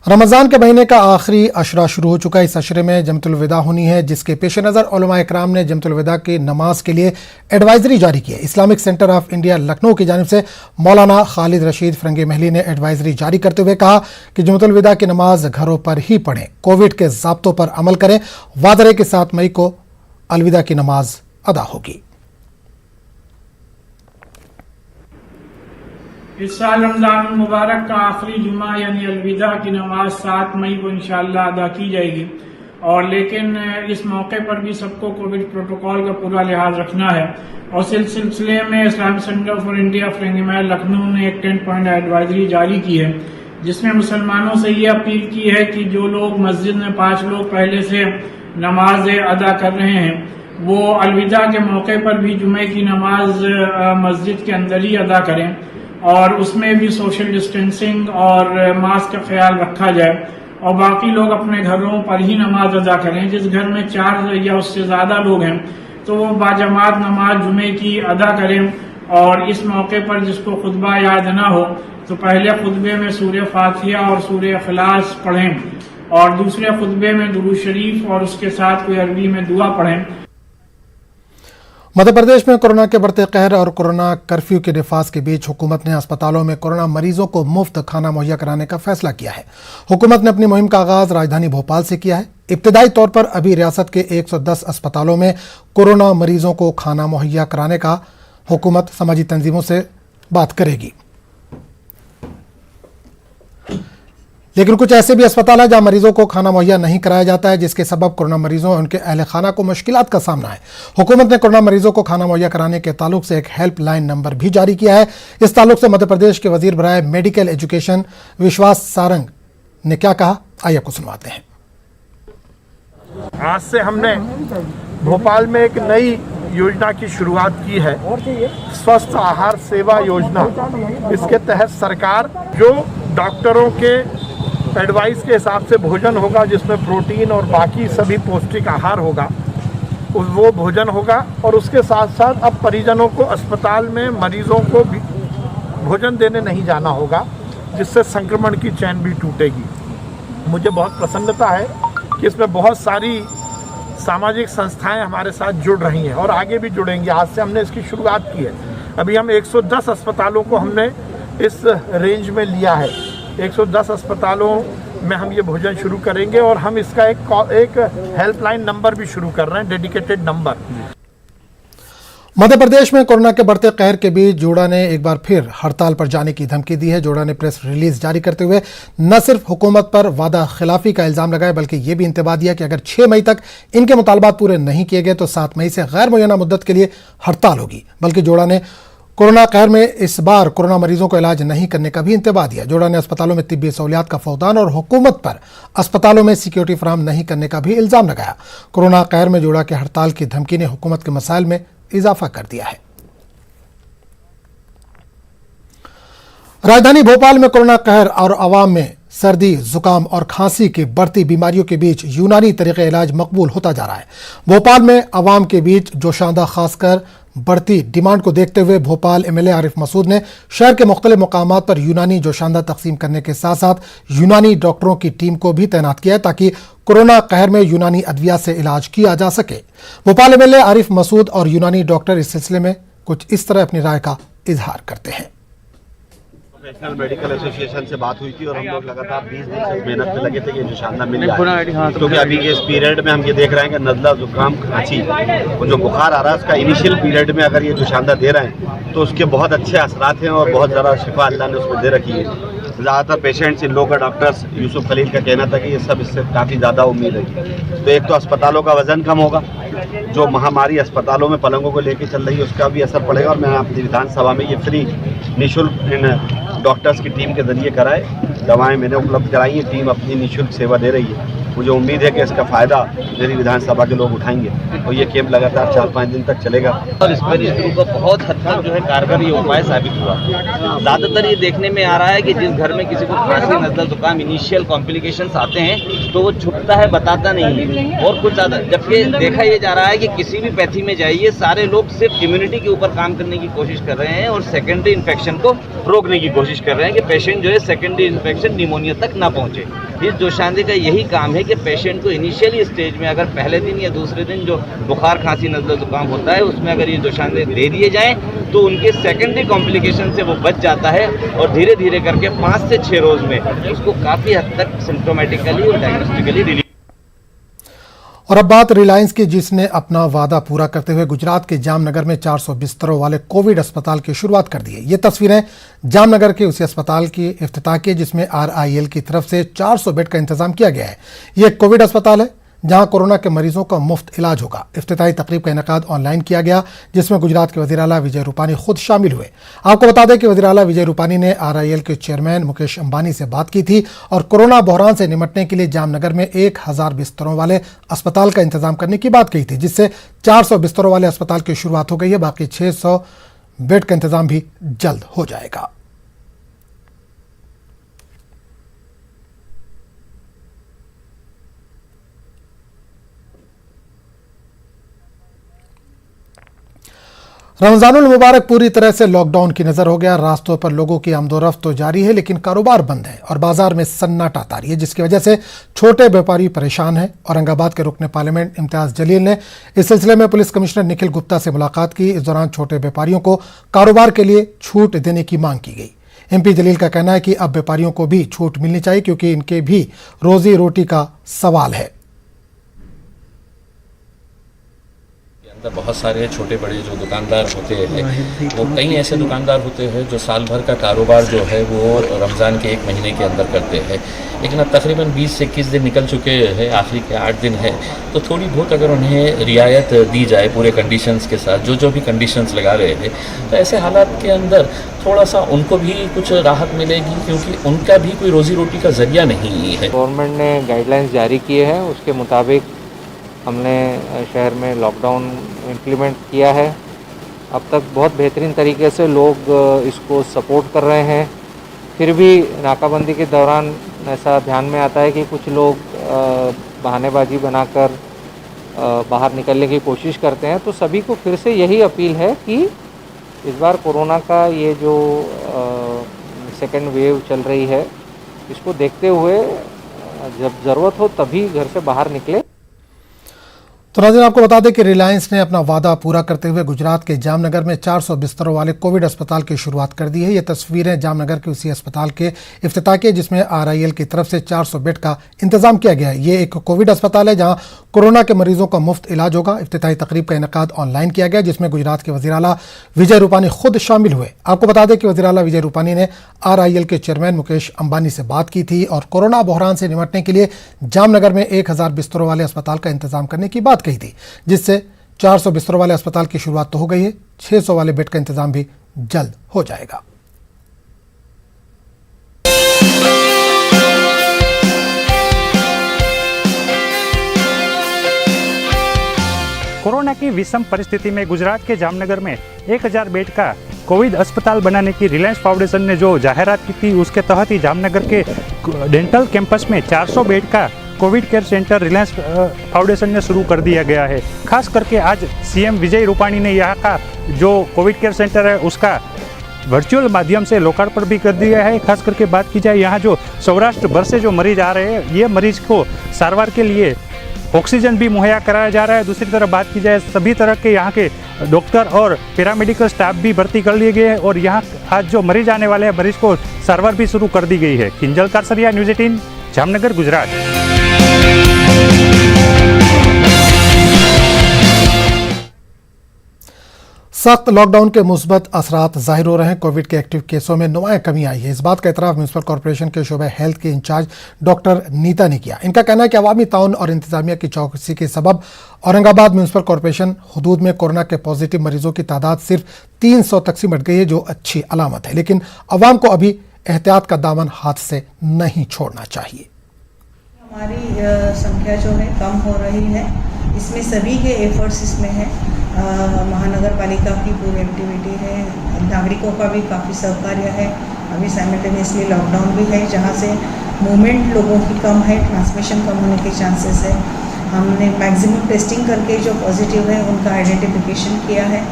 रमज़ान के महीने का आखिरी अशरा शुरू हो चुका है। इस अशरे में जमतुल विदा होनी है, जिसके पेश नज़र उलमा इकराम ने जमतुल विदा की नमाज के लिए एडवाइजरी जारी की है। Islamic centre of India Lucknow की जानिब से मौलाना खालिद रशीद फरंगी महली ने एडवाइजरी जारी करते हुए कहा कि जमतुल विदा की नमाज घरों पर ही पढ़ें, कोविड के ज़ाब्तों पर अमल करें। वादरे के 7 मई को अलविदा की नमाज अदा होगी। इस साल रमज़ान मुबारक का आखिरी जुमा यानी अलविदा की नमाज 7 मई को इंशाअल्लाह अदा की जाएगी। और लेकिन इस मौके पर भी सबको कोविड प्रोटोकॉल का पूरा लिहाज रखना है। और इस सिलसिले में Islamic centre for India Farangi Mahal Lucknow ने एक 10 पॉइंट एडवाइजरी जारी की है, जिसमें मुसलमानों से ये अपील की है कि जो लोग मस्जिद में 5 लोग पहले से नमाज अदा कर रहे हैं, वो अलविदा के मौके पर भी जुमे की नमाज मस्जिद के अंदर ही अदा करें और उसमें भी सोशल डिस्टेंसिंग और मास्क का ख्याल रखा जाए। और बाकी लोग अपने घरों पर ही नमाज अदा करें। जिस घर में 4 या उससे ज्यादा लोग हैं तो वो बाजमात नमाज जुमे की अदा करें। और इस मौके पर जिसको खुतबा याद ना हो तो पहले खुतबे में सूरह फातिहा और सूरह इखलास पढ़ें और दूसरे खुतबे में दुरूद शरीफ और उसके साथ कोई अरबी में दुआ पढ़ें। मध्य प्रदेश में कोरोना के बढ़ते कहर और कोरोना कर्फ्यू के नफाज के बीच हुकूमत ने अस्पतालों में कोरोना मरीजों को मुफ्त खाना मुहैया कराने का फैसला किया है। हुकूमत ने अपनी मुहिम का आगाज राजधानी भोपाल से किया है। इब्तदाई तौर पर अभी रियासत के 110 अस्पतालों में कोरोना मरीजों को खाना मुहैया कराने का हुकूमत समाजी तंजीमों से बात करेगी। लेकिन कुछ ऐसे भी अस्पताल हैं जहां मरीजों को खाना मुहैया नहीं कराया जाता है, जिसके सबब कोरोना मरीजों और उनके अहल खाना को मुश्किलात का सामना है। हुकूमत ने कोरोना मरीजों को खाना मुहैया कराने के ताल्लुक से एक हेल्पलाइन नंबर भी जारी किया है। इस ताल्लुक से मध्य प्रदेश के वजीर बराए मेडिकल एजुकेशन विश्वास सारंग ने क्या कहा, आइए आपको सुनवाते हैं। आज से हमने भोपाल में एक नई योजना की शुरुआत की है, स्वस्थ आहार सेवा योजना। इसके तहत सरकार जो डॉक्टरों के एडवाइस के हिसाब से भोजन होगा, जिसमें प्रोटीन और बाकी सभी पौष्टिक आहार होगा, वो भोजन होगा। और उसके साथ साथ अब परिजनों को अस्पताल में मरीजों को भी भोजन देने नहीं जाना होगा, जिससे संक्रमण की चैन भी टूटेगी। मुझे बहुत प्रसन्नता है कि इसमें बहुत सारी सामाजिक संस्थाएं हमारे साथ जुड़ रही हैं और आगे भी जुड़ेंगी। आज से हमने इसकी शुरुआत की है। अभी हम 110 अस्पतालों को हमने इस रेंज में लिया है। 110 अस्पतालों में हम ये भोजन शुरू करेंगे और हम इसका एक हेल्पलाइन नंबर भी शुरू कर रहे हैं, डेडिकेटेड नंबर। मध्य प्रदेश में कोरोना के बढ़ते कहर के बीच जोड़ा ने एक बार फिर हड़ताल पर जाने की धमकी दी है। जोड़ा ने प्रेस रिलीज जारी करते हुए न सिर्फ हुकूमत पर वादा खिलाफी का इल्जाम लगाया, बल्कि यह भी इंतबाह दिया कि अगर 6 मई तक इनके मुतालबात पूरे नहीं किए गए तो 7 मई से गैर मुय्यना मुद्दत के लिए हड़ताल होगी। बल्कि जोड़ा ने कोरोना कहर में इस बार कोरोना मरीजों को इलाज नहीं करने का भी इंतबाह दिया। जोड़ा ने अस्पतालों में तिब्बी सहूलियात का फौदान और हुकूमत पर अस्पतालों में सिक्योरिटी फराहम नहीं करने का भी इल्जाम लगाया। कोरोना कहर में जोड़ा के हड़ताल की धमकी ने हुकूमत के मसाइल में इजाफा कर दिया है। राजधानी भोपाल में कोरोना कहर और आवाम में सर्दी, जुकाम और खांसी की बढ़ती बीमारियों के बीच यूनानी तरीके इलाज मकबूल होता जा रहा है। भोपाल में आवाम के बीच जोशांदा खासकर बढ़ती डिमांड को देखते हुए भोपाल एमएलए आरिफ मसूद ने शहर के मुख्तलिफ मकामात पर यूनानी जोशांदा तकसीम करने के साथ साथ यूनानी डॉक्टरों की टीम को भी तैनात किया है, ताकि कोरोना कहर में यूनानी अद्विया से इलाज किया जा सके। भोपाल एमएलए आरिफ मसूद और यूनानी डॉक्टर इस सिलसिले में कुछ इस तरह अपनी राय का इजहार करते हैं। नेशनल मेडिकल एसोसिएशन से बात हुई थी और हम लोग लगातार 20 दिन से मेहनत में लगे थे कि जोशांदा मिल जाए, क्योंकि अभी के इस पीरियड में हम ये देख रहे हैं कि नज़ला, जुकाम, खांसी, जो बुखार आ रहा है उसका इनिशियल पीरियड में अगर ये जोशांदा दे रहे हैं तो उसके बहुत अच्छे असरात हैं और बहुत ज़्यादा शिफा अल्लाह ने उसमें दे रखी है। ज़्यादातर पेशेंट्स, इन लोगों का डॉक्टर्स यूसुफ खलील का कहना था कि ये सब इससे काफ़ी ज़्यादा उम्मीद है। तो एक तो अस्पतालों का वजन कम होगा, जो महामारी अस्पतालों में पलंगों को लेकर चल रही है उसका भी असर पड़ेगा। और मैं अपनी विधानसभा में ये फ्री निःशुल्क इन डॉक्टर्स की टीम के जरिए कराए, दवाएं मैंने उपलब्ध कराई हैं, टीम अपनी निःशुल्क सेवा दे रही है। मुझे उम्मीद है कि इसका फ़ायदा मेरी विधानसभा के लोग उठाएंगे और ये कैंप लगातार 4-5 दिन तक चलेगा। और इस पर का बहुत हद तक जो है कारगर ये उपाय साबित हुआ। ज़्यादातर ये देखने में आ रहा है कि जिस घर में किसी को खांसी, नज़ला, जुकाम, इनिशियल कॉम्प्लिकेशंस आते हैं तो वो छुपता है, बताता नहीं है। और कुछ ज़्यादा जबकि देखा ये जा रहा है कि किसी भी पैथी में जाइए, सारे लोग सिर्फ इम्यूनिटी के ऊपर काम करने की कोशिश कर रहे हैं और सेकेंडरी इन्फेक्शन को रोकने की कोशिश कर रहे हैं कि पेशेंट जो है सेकेंडरी इन्फेक्शन, निमोनिया तक ना पहुँचे। इस जोशांदे का यही काम है कि पेशेंट को इनिशियली स्टेज में अगर पहले दिन या दूसरे दिन जो बुखार खांसी नज़ला जुकाम होता है उसमें अगर ये जोशांदे दे दिए जाएं तो उनके सेकेंडरी कॉम्प्लिकेशन से वो बच जाता है और धीरे धीरे करके 5 से 6 रोज में उसको काफ़ी हद तक सिम्टोमेटिकली और डायग्नोस्टिकली रिलीव। और अब बात रिलायंस की, जिसने अपना वादा पूरा करते हुए गुजरात के जामनगर में 400 बिस्तरों वाले कोविड अस्पताल की शुरुआत कर दी है। ये तस्वीरें जामनगर के उसी अस्पताल की इफ्तिताह की जिसमें RIL की तरफ से 400 बेड का इंतजाम किया गया है। ये एक कोविड अस्पताल है जहां कोरोना के मरीजों का मुफ्त इलाज होगा। इफ्तिताही तकरीब का इनेकाद ऑनलाइन किया गया जिसमें गुजरात के वज़ीर आला विजय रूपानी खुद शामिल हुए। आपको बता दें कि वज़ीर आला विजय रूपानी ने RIL के चेयरमैन मुकेश अंबानी से बात की थी और कोरोना बहरान से निपटने के लिए जामनगर में 1000 बिस्तरों वाले अस्पताल का इंतजाम करने की बात कही थी, जिससे 400 बिस्तरों वाले अस्पताल की शुरुआत हो गई है। बाकी 600 बेड का इंतजाम भी जल्द हो जाएगा। रमजानुल मुबारक पूरी तरह से लॉकडाउन की नजर हो गया। रास्तों पर लोगों की आमदोरफ्त तो जारी है लेकिन कारोबार बंद है और बाजार में सन्नाटा तारी है, जिसकी वजह से छोटे व्यापारी परेशान हैं। औरंगाबाद के रुकने पार्लियामेंट इम्तियाज जलील ने इस सिलसिले में पुलिस कमिश्नर निखिल गुप्ता से मुलाकात की। इस दौरान छोटे व्यापारियों को कारोबार के लिए छूट देने की मांग की गई। MP जलील का कहना है कि अब व्यापारियों को भी छूट मिलनी चाहिए क्योंकि इनके भी रोजी रोटी का सवाल है। बहुत सारे छोटे बड़े जो दुकानदार होते हैं वो कई ऐसे दुकानदार होते हैं जो साल भर का कारोबार जो है वो रमज़ान के 1 महीने के अंदर करते हैं, लेकिन अब तकरीबन 20 से 21 दिन निकल चुके हैं, आखिरी के 8 दिन है, तो थोड़ी बहुत अगर उन्हें रियायत दी जाए पूरे कंडीशंस के साथ, जो भी कंडीशंस लगा रहे हैं, तो ऐसे हालात के अंदर थोड़ा सा उनको भी कुछ राहत मिलेगी क्योंकि उनका भी कोई रोज़ी रोटी का जरिया नहीं है। गवर्नमेंट ने गाइडलाइंस जारी किए हैं, उसके मुताबिक हमने शहर में लॉकडाउन इम्प्लीमेंट किया है। अब तक बहुत बेहतरीन तरीके से लोग इसको सपोर्ट कर रहे हैं। फिर भी नाकाबंदी के दौरान ऐसा ध्यान में आता है कि कुछ लोग बहानेबाजी बनाकर बाहर निकलने की कोशिश करते हैं। तो सभी को फिर से यही अपील है कि इस बार कोरोना का ये जो सेकेंड वेव चल रही है, इसको देखते हुए जब ज़रूरत हो तभी घर से बाहर निकले। तो नाज़रीन, आपको बता दें कि रिलायंस ने अपना वादा पूरा करते हुए गुजरात के जामनगर में 400 बिस्तरों वाले कोविड अस्पताल की शुरुआत कर दी है। ये तस्वीरें जामनगर के उसी अस्पताल के इफ्तिताह की जिसमें RIL की तरफ से 400 बेड का इंतजाम किया गया है। ये एक कोविड अस्पताल है जहां कोरोना के मरीजों का मुफ्त इलाज होगा। इफ्तिताही तकरीब का इनेकाद ऑनलाइन किया गया जिसमें गुजरात के वज़ीर आला विजय रूपानी खुद शामिल हुए। आपको बता दें कि वज़ीर आला विजय रूपानी ने RIL के चेयरमैन मुकेश अंबानी से बात की थी और कोरोना बहरान से निपटने के लिए जामनगर में 1000 बिस्तरों वाले अस्पताल का इंतजाम करने की बात कही थी, जिससे 400 बिस्तरों वाले अस्पताल की शुरुआत तो हो गई है, 600 वाले बेड का इंतजाम भी जल्द हो जाएगा। कोरोना की विषम परिस्थिति में गुजरात के जामनगर में 1000 बेड का कोविड अस्पताल बनाने की रिलायंस फाउंडेशन ने जो जाहिरात की थी, उसके तहत ही जामनगर के डेंटल कैंपस में 400 बेड का Covid care centre Reliance foundation ने शुरू कर दिया गया है। खास करके आज CM विजय रूपानी ने यहाँ का जो कोविड केयर सेंटर है उसका वर्चुअल माध्यम से लोकार्पण भी कर दिया है। खास करके बात की जाए यहाँ जो सौराष्ट्र भर से जो मरीज आ रहे हैं, ये मरीज को सारवार के लिए ऑक्सीजन भी मुहैया कराया जा रहा है। दूसरी तरफ बात की जाए सभी तरह के यहाँ के डॉक्टर और पैरामेडिकल स्टाफ भी भर्ती कर लिए गए हैं और यहाँ आज जो मरीज आने वाले हैं, मरीज को सारवार भी शुरू कर दी गई है। किंजल कारसरिया, न्यूज़ 18, जामनगर, गुजरात। सख्त लॉकडाउन के मुस्बत असरात जाहिर हो रहे हैं। कोविड के एक्टिव केसों में नुमाया कमी आई है। इस बात का एतराफ़ म्यूनसिपल कॉर्पोरेशन के शोबे हेल्थ के इंचार्ज डॉक्टर नीता ने किया। इनका कहना है कि अवामी ताउन और इंतजामिया की चौकसी के सबब औरंगाबाद म्यूनसिपल कॉर्पोरेशन हदूद में कोरोना के पॉजिटिव मरीजों की तादाद सिर्फ 300 तक सिमट गई है, जो अच्छी अलामत है, लेकिन अवाम को अभी एहतियात का दामन हाथ से नहीं छोड़ना चाहिए। हमारी संख्या जो है कम हो रही है, इसमें सभी के एफर्ट्स इसमें है। महानगर पालिका की पूरी एक्टिविटी है, नागरिकों का भी काफ़ी सहकार्य है। अभी साइमल्टेनियसली लॉकडाउन भी है जहाँ से मूवमेंट लोगों की कम है, ट्रांसमिशन कम होने के चांसेस है। हमने मैक्सिमम टेस्टिंग करके जो पॉजिटिव है उनका आइडेंटिफिकेशन किया है।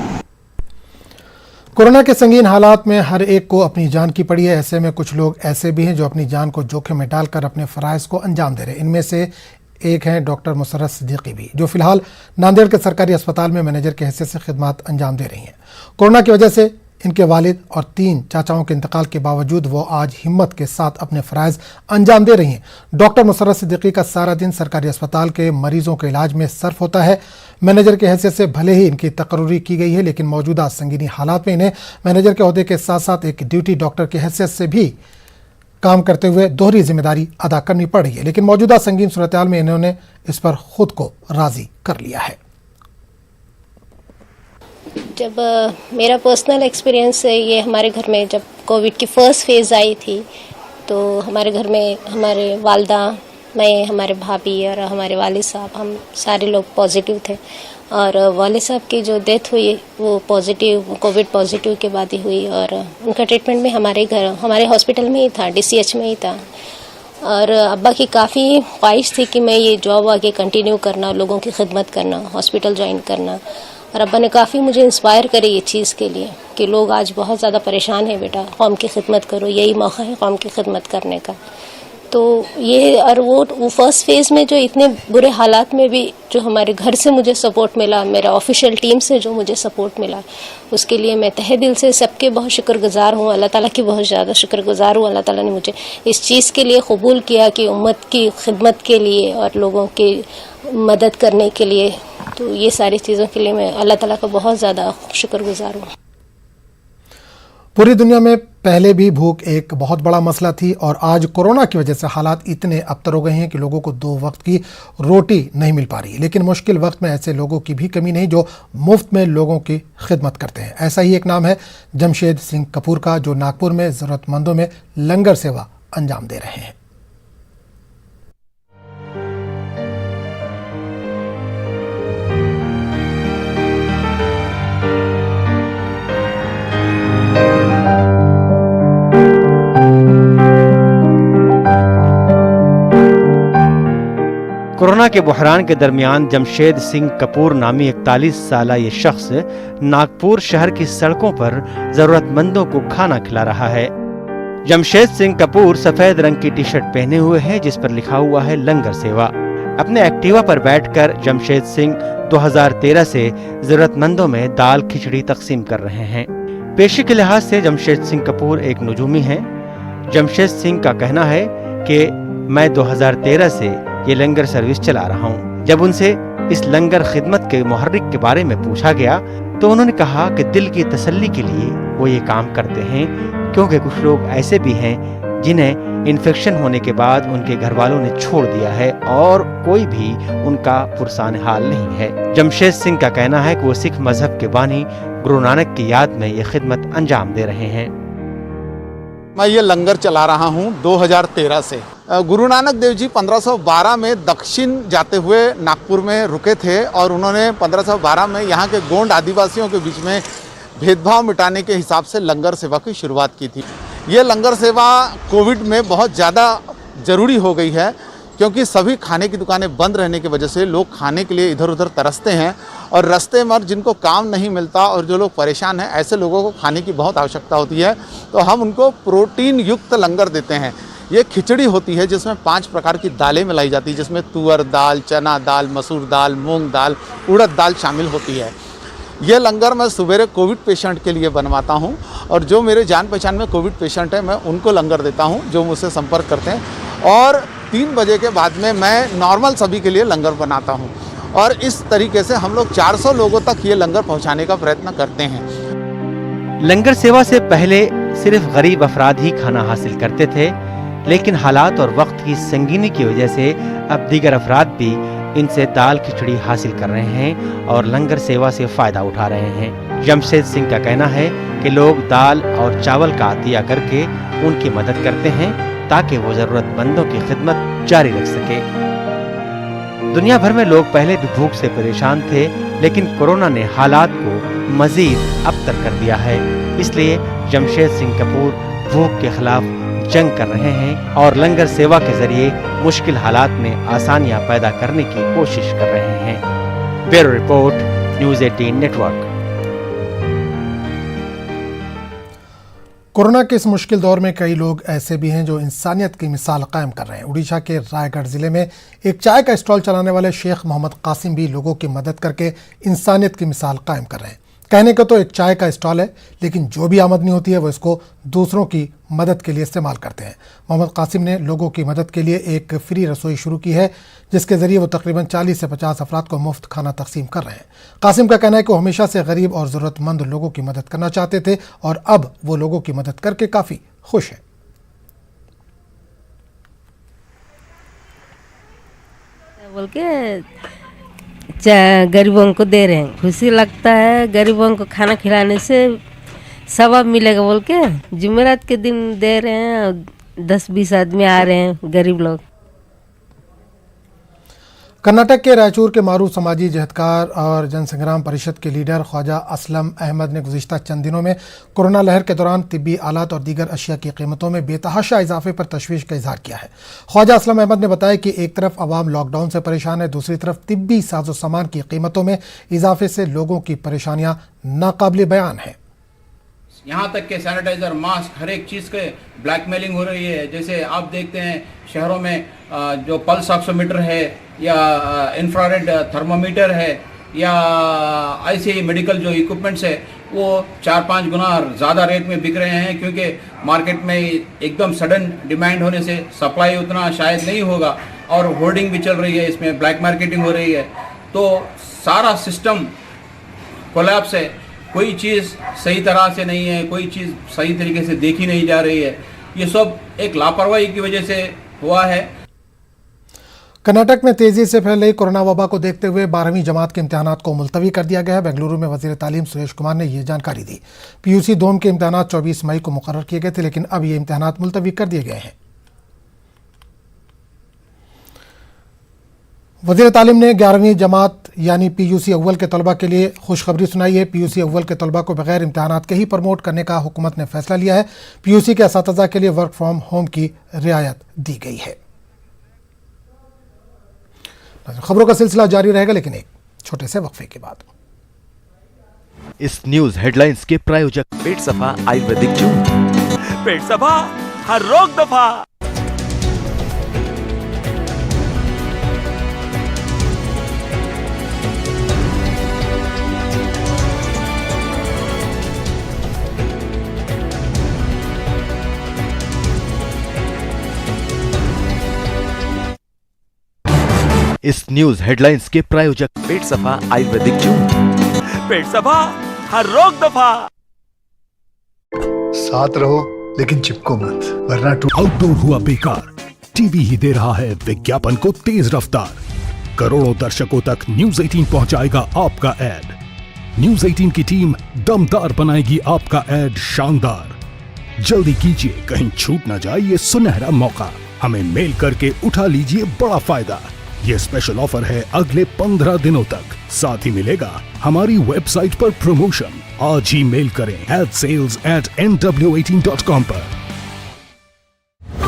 कोरोना के संगीन हालात में हर एक को अपनी जान की पड़ी है। ऐसे में कुछ लोग ऐसे भी हैं जो अपनी जान को जोखिम में डालकर अपने फराइज को अंजाम दे रहे हैं। इनमें से एक हैं डॉक्टर मुसर्रत सिद्दीकी भी, जो फिलहाल नांदेड़ के सरकारी अस्पताल में मैनेजर के हैसियत से खिदमत अंजाम दे रही हैं। कोरोना की वजह से इनके वालिद और 3 चाचाओं के इंतकाल के बावजूद वो आज हिम्मत के साथ अपने फ़राइज़ अंजाम दे रही हैं। डॉक्टर मुसर्रत सिद्दीकी का सारा दिन सरकारी अस्पताल के मरीजों के इलाज में सर्फ होता है। मैनेजर की हैसियत से भले ही इनकी तकर्री की गई है, लेकिन मौजूदा संगीनी हालात में इन्हें मैनेजर के ओहदे के साथ साथ एक ड्यूटी डॉक्टर की हैसियत से भी काम करते हुए दोहरी जिम्मेदारी अदा करनी पड़ रही है। लेकिन मौजूदा संगीन सूरत-ए-हाल में इन्होंने इस पर खुद को राजी कर लिया है। जब मेरा पर्सनल एक्सपीरियंस है ये, हमारे घर में जब कोविड की फर्स्ट फेज़ आई थी तो हमारे घर में हमारे वालदा, मैं, हमारे भाभी और हमारे वालिद साहब, हम सारे लोग पॉजिटिव थे। और वालिद साहब की जो डेथ हुई वो पॉजिटिव, कोविड पॉजिटिव के बाद ही हुई और उनका ट्रीटमेंट में हमारे हॉस्पिटल में ही था, DCH में ही था। और अब्बा की काफ़ी ख्वाहिश थी कि मैं ये जॉब आगे कंटिन्यू करना, लोगों की खिदमत करना, हॉस्पिटल ज्वाइन करना। और अब्बा ने काफ़ी मुझे इंस्पायर करे ये चीज़ के लिए कि लोग आज बहुत ज़्यादा परेशान हैं, बेटा कौम की खिदमत करो, यही मौका है कौम की खिदमत करने का। तो ये और वो फर्स्ट फेज़ में जो इतने बुरे हालात में भी जो हमारे घर से मुझे सपोर्ट मिला, मेरा ऑफिशियल टीम से जो मुझे सपोर्ट मिला, उसके लिए मैं तहे दिल से सबके बहुत शुक्रगुजार हूँ। अल्लाह ताला की बहुत ज़्यादा शुक्रगुजार हूँ। अल्लाह ताला ने मुझे इस चीज़ के लिए कबूल किया कि उम्मत की खिदमत के लिए और लोगों की मदद करने के लिए, तो ये सारी चीज़ों के लिए मैं अल्लाह ताला का बहुत ज़्यादा शुक्रगुजार हूँ। पूरी दुनिया में पहले भी भूख एक बहुत बड़ा मसला थी और आज कोरोना की वजह से हालात इतने अबतर हो गए हैं कि लोगों को 2 वक्त की रोटी नहीं मिल पा रही। लेकिन मुश्किल वक्त में ऐसे लोगों की भी कमी नहीं जो मुफ्त में लोगों की खिदमत करते हैं। ऐसा ही एक नाम है जमशेद सिंह कपूर का, जो नागपुर में ज़रूरतमंदों में लंगर सेवा अंजाम दे रहे हैं। कोरोना के बहरान के दरमियान जमशेद सिंह कपूर नामी 41 साला ये शख्स नागपुर शहर की सड़कों पर जरूरतमंदों को खाना खिला रहा है। जमशेद सिंह कपूर सफेद रंग की टी-शर्ट पहने हुए है जिस पर लिखा हुआ है लंगर सेवा। अपने एक्टिवा पर बैठकर जमशेद सिंह 2013 से जरूरतमंदों में दाल खिचड़ी तकसीम कर रहे हैं। पेशे के लिहाज से जमशेद सिंह कपूर एक नुजूमी हैं। जमशेद सिंह का कहना है कि मैं 2013 से ये लंगर सर्विस चला रहा हूँ। जब उनसे इस लंगर खिदमत के मुहर्रिक के बारे में पूछा गया तो उन्होंने कहा कि दिल की तसल्ली के लिए वो ये काम करते हैं, क्योंकि कुछ लोग ऐसे भी हैं जिन्हें इन्फेक्शन होने के बाद उनके घर वालों ने छोड़ दिया है और कोई भी उनका पुरसान हाल नहीं है। जमशेद सिंह का कहना है कि वो सिख मजहब के बानी गुरु नानक की याद में ये खिदमत अंजाम दे रहे हैं। मैं ये लंगर चला रहा हूँ 2013 से। गुरु नानक देव जी 1512 में दक्षिण जाते हुए नागपुर में रुके थे और उन्होंने 1512 में यहाँ के गोंड आदिवासियों के बीच में भेदभाव मिटाने के हिसाब से लंगर सेवा की शुरुआत की थी। ये लंगर सेवा कोविड में बहुत ज़्यादा ज़रूरी हो गई है, क्योंकि सभी खाने की दुकानें बंद रहने की वजह से लोग खाने के लिए इधर उधर तरसते हैं और रास्ते में जिनको काम नहीं मिलता और जो लोग परेशान हैं, ऐसे लोगों को खाने की बहुत आवश्यकता होती है। तो हम उनको प्रोटीन युक्त लंगर देते हैं। ये खिचड़ी होती है जिसमें 5 प्रकार की दालें मिलाई जाती है, जिसमें तुअर दाल, चना दाल, मसूर दाल, मूंग दाल, उड़द दाल शामिल होती है। ये लंगर मैं सुबेरे कोविड पेशेंट के लिए बनवाता हूँ और जो मेरे जान पहचान में कोविड पेशेंट है मैं उनको लंगर देता हूँ जो मुझसे संपर्क करते हैं। और 3 बजे के बाद में मैं नॉर्मल सभी के लिए लंगर बनाता हूँ और इस तरीके से हम लोग 400 लोगों तक ये लंगर पहुँचाने का प्रयत्न करते हैं। लंगर सेवा से पहले सिर्फ गरीब अफराद ही खाना हासिल करते थे, लेकिन हालात और वक्त की संगीनी की वजह से अब दीगर अफराद भी इनसे दाल खिचड़ी हासिल कर रहे हैं और लंगर सेवा से फायदा उठा रहे हैं। जमशेद सिंह का कहना है कि लोग दाल और चावल का अतिया करके उनकी मदद करते हैं ताकि वो जरूरतमंदों की खिदमत जारी रख सके। दुनिया भर में लोग पहले भी भूख से परेशान थे, लेकिन कोरोना ने हालात को मजीद अबतर कर दिया है। इसलिए जमशेद सिंह कपूर भूख के खिलाफ जंग कर रहे हैं और लंगर सेवा के जरिए मुश्किल हालात में आसानियां पैदा करने की कोशिश कर रहे हैं। Bureau report, news 18 network. Corona के इस मुश्किल दौर में कई लोग ऐसे भी हैं जो इंसानियत की मिसाल कायम कर रहे हैं। उड़ीसा के रायगढ़ जिले में एक चाय का स्टॉल चलाने वाले शेख मोहम्मद कासिम भी लोगों की मदद करके इंसानियत की मिसाल कायम कर रहे हैं। कहने को तो एक चाय का स्टॉल है, लेकिन जो भी आमदनी होती है वो इसको दूसरों की मदद के लिए इस्तेमाल करते हैं। मोहम्मद कासिम ने लोगों की मदद के लिए एक फ्री रसोई शुरू की है, जिसके जरिए वो तकरीबन 40 से 50 अफराद को मुफ्त खाना तकसीम कर रहे हैं। कासिम का कहना है कि वो हमेशा से गरीब और ज़रूरतमंद लोगों की मदद करना चाहते थे और अब वो लोगों की मदद करके काफ़ी खुश है। बोल के गरीबों को दे रहे हैं, खुशी लगता है। गरीबों को खाना खिलाने से सवाब मिलेगा बोल के जुमेरात के दिन दे रहे हैं। 10-20 आदमी आ रहे हैं गरीब लोग। कर्नाटक के रायचूर के मारूफ समाजी जहदकार और जनसंग्राम परिषद के लीडर ख्वाजा असलम अहमद ने गुज़िश्ता चंद दिनों में कोरोना लहर के दौरान तिब्बी आलात और दीगर अशिया की कीमतों में बेतहाशा इजाफे पर तशवीश का इजहार किया है। ख्वाजा असलम अहमद ने बताया कि एक तरफ आवाम लॉकडाउन से परेशान है, दूसरी तरफ तिब्बी साजो सामान की कीमतों में इजाफे से लोगों की परेशानियां नाकाबिले बयान हैं। यहाँ तक के सैनिटाइजर, मास्क, हर एक चीज़ के ब्लैकमेलिंग हो रही है। जैसे आप देखते हैं शहरों में जो पल्स ऑक्सीमीटर है या इंफ्रारेड थर्मोमीटर है या ऐसे ही मेडिकल जो इक्विपमेंट्स है वो 4-5 गुना ज़्यादा रेट में बिक रहे हैं, क्योंकि मार्केट में एकदम सडन डिमांड होने से सप्लाई उतना शायद नहीं होगा और होर्डिंग भी चल रही है, इसमें ब्लैक मार्केटिंग हो रही है। तो सारा सिस्टम कोलैप्स है। कोई चीज़ सही तरह से नहीं है, कोई चीज़ सही तरीके से देखी नहीं जा रही है। ये सब एक लापरवाही की वजह से हुआ है। कर्नाटक में तेजी से फैल रही कोरोना वबा को देखते हुए 12वीं जमात के इम्तिहानात को मुलतवी कर दिया गया है। बेंगलुरु में वजीर तालीम सुरेश कुमार ने यह जानकारी दी। पीयूसी दोम के इम्तिहानात 24 मई को मुकर्रर किए गए थे, लेकिन अब ये इम्तिहानात मुलतवी कर दिए गए हैं। वज़ीर तालीम ने 11वीं जमात यानी पीयूसी अव्वल के तलबा के लिए खुशखबरी सुनाई है। पीयूसी अव्वल के तलबा को बगैर इम्तिहानात के ही प्रमोट करने का हुकूमत ने फैसला लिया है। पीयूसी के असातिज़ा के लिए वर्क फ्रॉम होम की रियायत दी गई है। खबरों का सिलसिला जारी रहेगा, लेकिन एक छोटे से वक्फे के बाद। इस न्यूज हेडलाइंस के प्रायोजक पेट सफा आयुर्वेदिक जून। पेट सफा हर रोग दफा। इस न्यूज हेडलाइंस के प्रायोजक पेट सफा आयुर्वेदिक जून। पेट सफा हर रोग दफा। साथ रहो लेकिन चिपको मत, वरना आउटडोर हुआ बेकार। टीवी ही दे रहा है विज्ञापन को तेज रफ्तार। करोड़ों दर्शकों तक न्यूज 18 पहुंचाएगा आपका एड। न्यूज 18 की टीम दमदार बनाएगी आपका एड शानदार। जल्दी कीजिए, कहीं छूट न जाए ये सुनहरा मौका। हमें मेल करके उठा लीजिए बड़ा फायदा। ये स्पेशल ऑफर है अगले 15 दिनों तक। साथ ही मिलेगा हमारी वेबसाइट पर प्रमोशन। आज ही मेल करें adsales@nw18.com पर।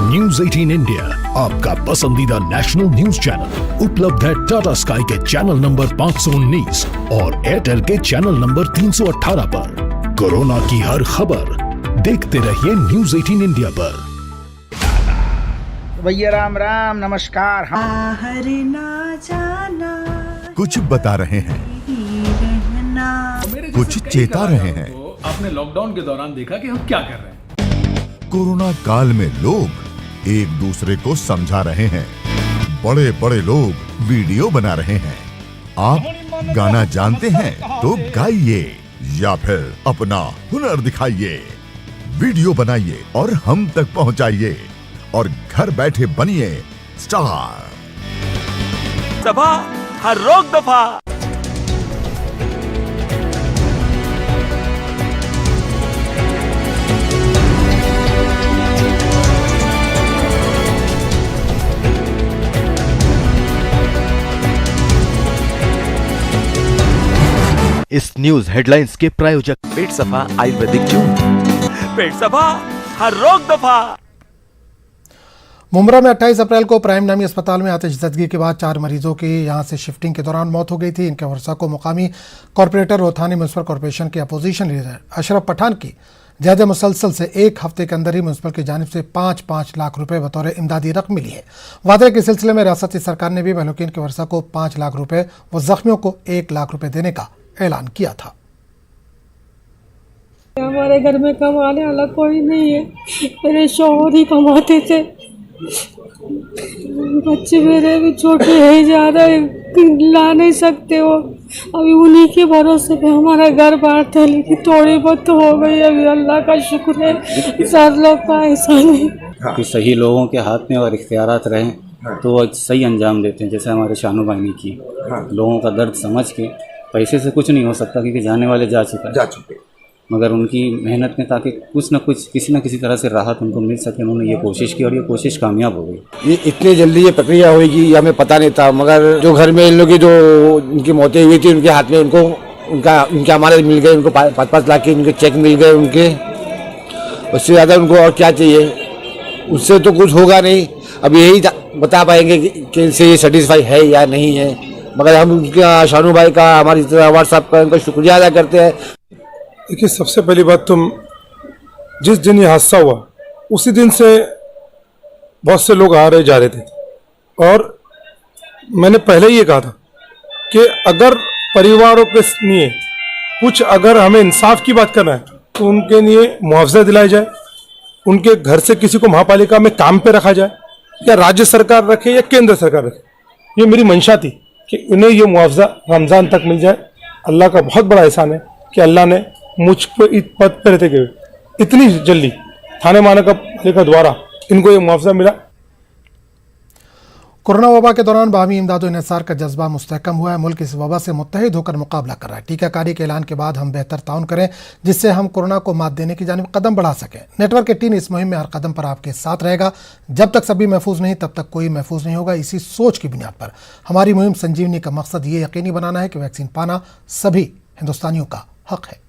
न्यूज 18 इंडिया आपका पसंदीदा नेशनल न्यूज चैनल उपलब्ध है टाटा स्काई के चैनल नंबर 519 और एयरटेल के चैनल नंबर 318 पर। कोरोना की हर खबर देखते रहिए न्यूज 18 इंडिया पर। भैया राम राम, नमस्कार। ना जाना कुछ बता रहे हैं, कुछ चेता रहे हैं। आपने लॉकडाउन के दौरान देखा कि हम क्या कर रहे हैं। कोरोना काल में लोग एक दूसरे को समझा रहे हैं। बड़े बड़े लोग वीडियो बना रहे हैं। आप गाना जानते हैं तो गाइए या फिर अपना हुनर दिखाइए। वीडियो बनाइए और हम तक पहुंचाइए और घर बैठे बनिए स्टार। सफा हर रोग दफा। इस न्यूज हेडलाइंस के प्रायोजक पेट सफा आयुर्वेदिक जून। पेट सफा हर रोग दफा। मुंब्रा में 28 अप्रैल को प्राइम नामी अस्पताल में आतिशज़दगी के बाद 4 मरीजों की यहां से शिफ्टिंग के दौरान मौत हो गई थी। इनके वर्षा को मुकामी कॉरपोरेटर रोहतानी म्यूनसिपल कॉरपोरेशन के अपोजिशन लीडर अशरफ पठान की जैसे मुसलसल से एक हफ्ते के अंदर ही म्यूनसिपल की जानिब से 5-5 लाख रुपए बतौर इमदादी रकम मिली है। वादे के सिलसिले में रियासती सरकार ने भी महलूकीन के वर्षा को 5 लाख रुपए व जख्मियों को 1 लाख रुपए देने का ऐलान किया था। हमारे घर में कमाने वाला कोई नहीं है, मेरे शौहर ही कमाते थे। बच्चे मेरे भी छोटे है, ज़्यादा ला नहीं सकते वो, अभी उन्हीं के भरोसे पे हमारा घर बार था, लेकिन थोड़ी बहुत तो हो गई अभी, अल्लाह का शुक्र है। सब लोग का ऐसा नहीं कि सही लोगों के हाथ में और इख्तियारात रहें तो वो सही अंजाम देते हैं। जैसे हमारे शानू भाई ने की, लोगों का दर्द समझ के, पैसे से कुछ नहीं हो सकता क्योंकि जाने वाले जा चुके, मगर उनकी मेहनत में ताकि कुछ न कुछ किसी न किसी तरह से राहत उनको मिल सके, उन्होंने ये कोशिश की और ये कोशिश कामयाब हो गई। ये इतनी जल्दी ये प्रक्रिया होगी ये हमें पता नहीं था, मगर जो घर में इन लोग की जो उनकी मौतें हुई थी उनके हाथ में उनके अमानत मिल गए, उनको 5-5 लाख के उनके चेक मिल गए उनके। उससे ज़्यादा उनको और क्या चाहिए, उससे तो कुछ होगा नहीं। अब यही बता पाएंगे कि इनसे ये सेटिस्फाई है या नहीं है, मगर हम उनके शानू भाई का, हमारी व्हाट्सएप का उनका शुक्रिया अदा करते हैं। देखिए, सबसे पहली बात तो जिस दिन ये हादसा हुआ उसी दिन से बहुत से लोग आ रहे जा रहे थे, और मैंने पहले ही ये कहा था कि अगर परिवारों के लिए कुछ, अगर हमें इंसाफ की बात करना है तो उनके लिए मुआवजा दिलाया जाए, उनके घर से किसी को महापालिका में काम पे रखा जाए, या राज्य सरकार रखे या केंद्र सरकार रखे। ये मेरी मंशा थी कि उन्हें ये मुआवजा रमज़ान तक मिल जाए। अल्लाह का बहुत बड़ा एहसान है कि अल्लाह ने मुझ पर इस पद पर रहते हुए इतनी जल्दी थाने महानगर द्वारा इनको ये मुआवजा मिला। कोरोना वबा के दौरान बाहमी इमदाद इंसार का जज्बा मुस्तहकम हुआ है। मुल्क इस वबा से मुत्तहिद होकर मुकाबला कर रहा है। टीकाकारी के ऐलान के बाद हम बेहतर ताउन करें जिससे हम कोरोना को मात देने की जानिब कदम बढ़ा सकें। नेटवर्क 18 इस मुहिम में हर कदम पर आपके साथ रहेगा। जब तक सभी महफूज नहीं तब तक कोई महफूज नहीं होगा। इसी सोच की बुनियाद पर हमारी मुहिम संजीवनी का मकसद ये यकीनी बनाना है कि वैक्सीन पाना सभी हिंदुस्तानियों का हक है।